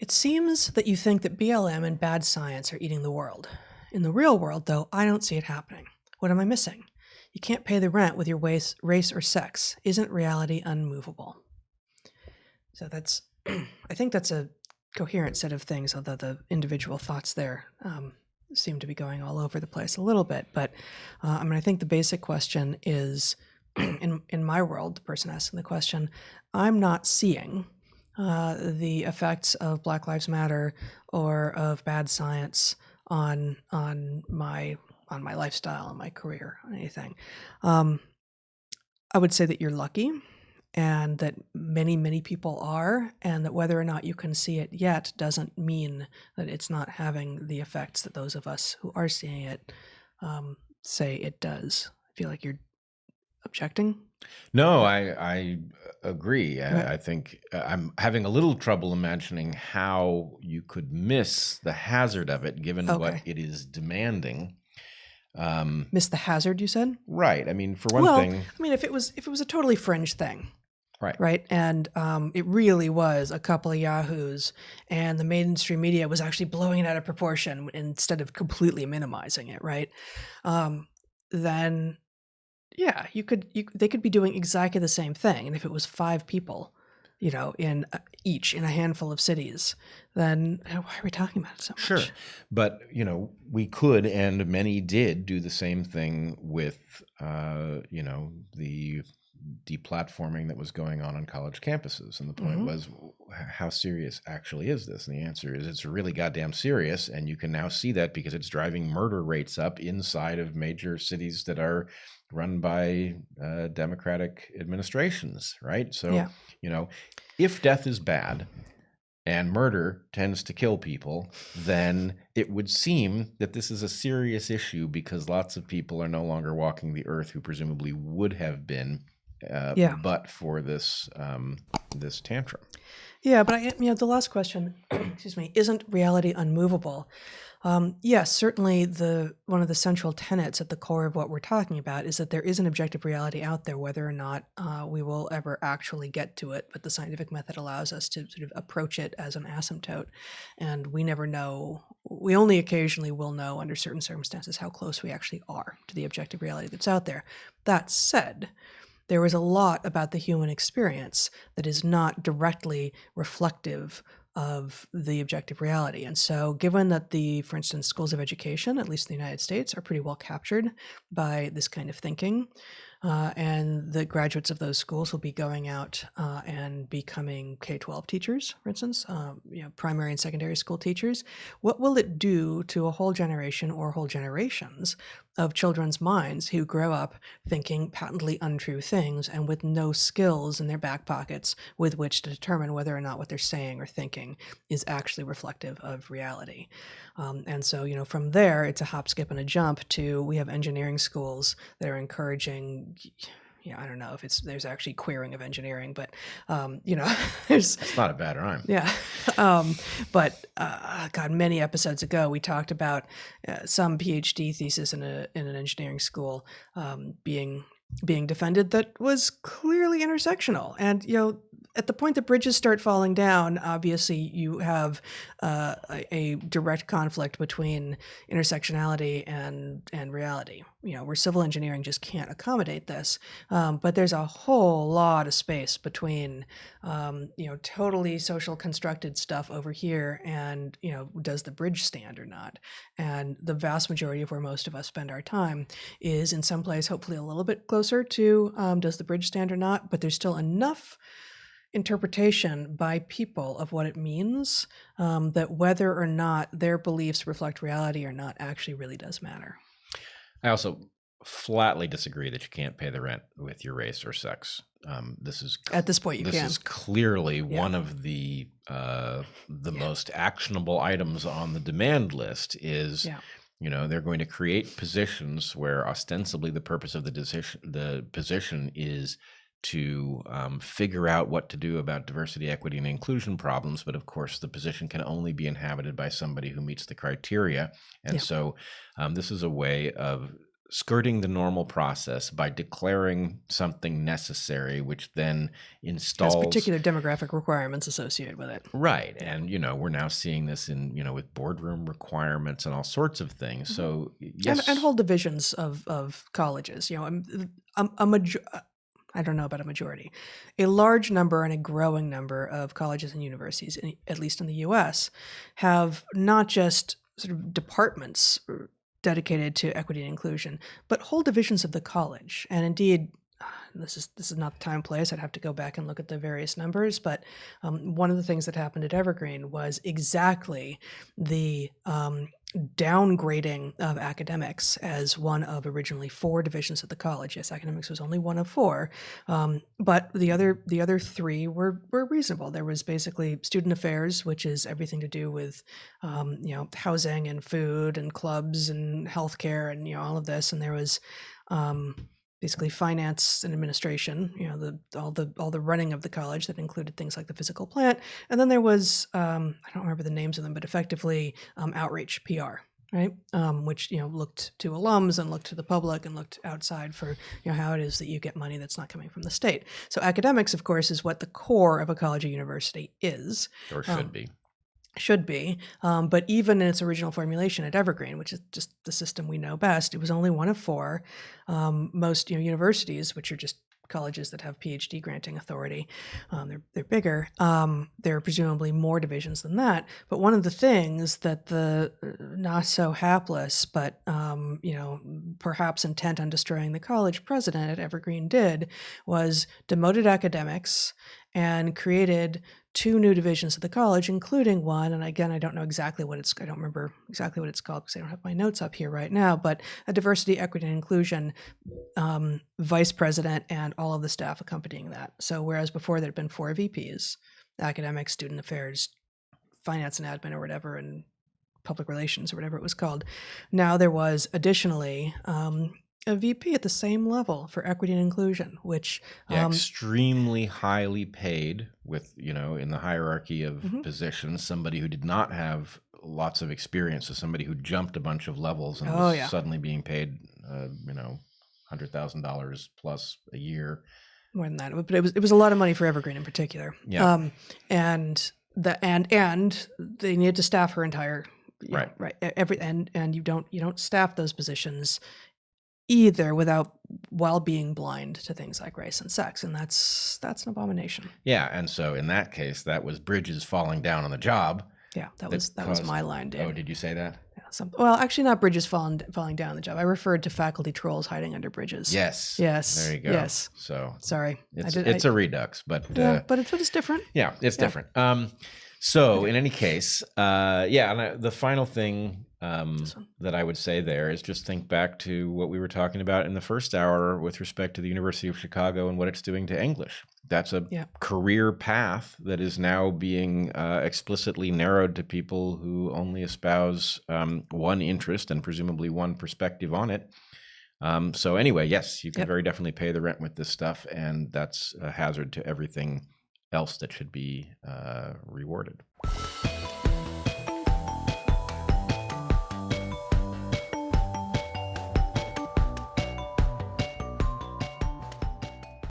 It seems that you think that BLM and bad science are eating the world. In the real world, though, I don't see it happening. What am I missing? You can't pay the rent with your race or sex. Isn't reality unmovable? So that's, I think that's a coherent set of things, although the individual thoughts there seem to be going all over the place a little bit. But I think the basic question is, in my world, the person asking the question, I'm not seeing the effects of Black Lives Matter or of bad science on my lifestyle, on my career, on anything. I would say that you're lucky, and that many people are, and that whether or not you can see it yet doesn't mean that it's not having the effects that those of us who are seeing it say it does. I feel like you're objecting. No, I agree. Right. I think I'm having a little trouble imagining how you could miss the hazard of it, given what Okay. it is demanding. Miss the hazard, you said? Right. I mean, for one thing, I mean, if it was a totally fringe thing, right. right, and it really was a couple of yahoos, and the mainstream media was actually blowing it out of proportion instead of completely minimizing it, right? Then, yeah, they could be doing exactly the same thing, and if it was 5 people, in a handful of cities, then why are we talking about it so much? Sure. But, we could, and many did, do the same thing with, the deplatforming that was going on college campuses. And the point was, how serious actually is this? And the answer is it's really goddamn serious. And you can now see that because it's driving murder rates up inside of major cities that are run by Democratic administrations, right? So, if death is bad and murder tends to kill people, then it would seem that this is a serious issue because lots of people are no longer walking the earth who presumably would have been, but for this this tantrum. Yeah, but the last question, excuse me, isn't reality unmovable? Yes, certainly one of the central tenets at the core of what we're talking about is that there is an objective reality out there, whether or not we will ever actually get to it. But the scientific method allows us to sort of approach it as an asymptote, and we never know. We only occasionally will know under certain circumstances how close we actually are to the objective reality that's out there. That said, there is a lot about the human experience that is not directly reflective of the objective reality. And so given that for instance, schools of education, at least in the United States, are pretty well captured by this kind of thinking, and the graduates of those schools will be going out and becoming K-12 teachers, for instance, primary and secondary school teachers. What will it do to a whole generation or whole generations of children's minds who grow up thinking patently untrue things and with no skills in their back pockets with which to determine whether or not what they're saying or thinking is actually reflective of reality? And so, from there, it's a hop, skip, and a jump to we have engineering schools that are encouraging, I don't know if there's actually queering of engineering, but, there's... It's not a bad rhyme. Yeah. But God, many episodes ago, we talked about some PhD thesis in an engineering school being defended that was clearly intersectional. And, at the point that bridges start falling down, obviously you have a direct conflict between intersectionality and reality, where civil engineering just can't accommodate this. But there's a whole lot of space between, totally social constructed stuff over here and, does the bridge stand or not? And the vast majority of where most of us spend our time is in some place, hopefully a little bit closer to does the bridge stand or not, but there's still enough interpretation by people of what it means that whether or not their beliefs reflect reality or not actually really does matter. I also flatly disagree that you can't pay the rent with your race or sex. This is at this point this can. Is clearly one of the most actionable items on the demand list. Is they're going to create positions where ostensibly the purpose of the position is to figure out what to do about diversity, equity, and inclusion problems. But of course, the position can only be inhabited by somebody who meets the criteria. And so this is a way of skirting the normal process by declaring something necessary, which then Has installs particular demographic requirements associated with it. right. And we're now seeing this in with boardroom requirements and all sorts of things. So yes, And whole divisions of colleges. I don't know about a majority, a large number and a growing number of colleges and universities, at least in the U.S., have not just sort of departments dedicated to equity and inclusion, but whole divisions of the college. And indeed, this is not the time and place. I'd have to go back and look at the various numbers. But one of the things that happened at Evergreen was exactly the downgrading of academics as one of originally 4 divisions of the college. Yes, academics was only one of 4, but the other 3 were reasonable. There was basically student affairs, which is everything to do with housing and food and clubs and healthcare and all of this, and there was basically finance and administration, all the running of the college that included things like the physical plant. And then there was, I don't remember the names of them, but effectively outreach, PR, right? Which, looked to alums and looked to the public and looked outside for, how it is that you get money that's not coming from the state. So academics, of course, is what the core of a college or university is. or should be. Should be, but even in its original formulation at Evergreen, which is just the system we know best, it was only one of 4. Most universities, which are just colleges that have PhD granting authority, they're bigger. There are presumably more divisions than that. But one of the things that the not so hapless, but perhaps intent on destroying the college president at Evergreen did was demoted academics and created 2 new divisions of the college, including one, and again, I don't remember exactly what it's called because I don't have my notes up here right now, but a diversity, equity, and inclusion vice president and all of the staff accompanying that. So whereas before there had been 4 VPs, academics, student affairs, finance and admin or whatever, and public relations or whatever it was called, now there was additionally a VP at the same level for equity and inclusion, which extremely highly paid with, in the hierarchy of positions, somebody who did not have lots of experience, so somebody who jumped a bunch of levels and was suddenly being paid, $100,000 plus a year. More than that, but it was a lot of money for Evergreen in particular. Yeah. And they needed to staff her entire right. And you don't staff those positions either while being blind to things like race and sex, and that's an abomination. Yeah, and so in that case, that was bridges falling down on the job. Yeah, that was my line, dude. Oh, did you say that? Yeah, well, actually, not bridges falling down the job. I referred to faculty trolls hiding under bridges. Yes. There you go. Yes. So sorry, it's a redux, but but it's different. Yeah, it's different. So in any case, and the final thing that I would say there is just think back to what we were talking about in the first hour with respect to the University of Chicago and what it's doing to English. That's a career path that is now being explicitly narrowed to people who only espouse one interest and presumably one perspective on it. So anyway, yes, you can very definitely pay the rent with this stuff, and that's a hazard to everything else that should be rewarded.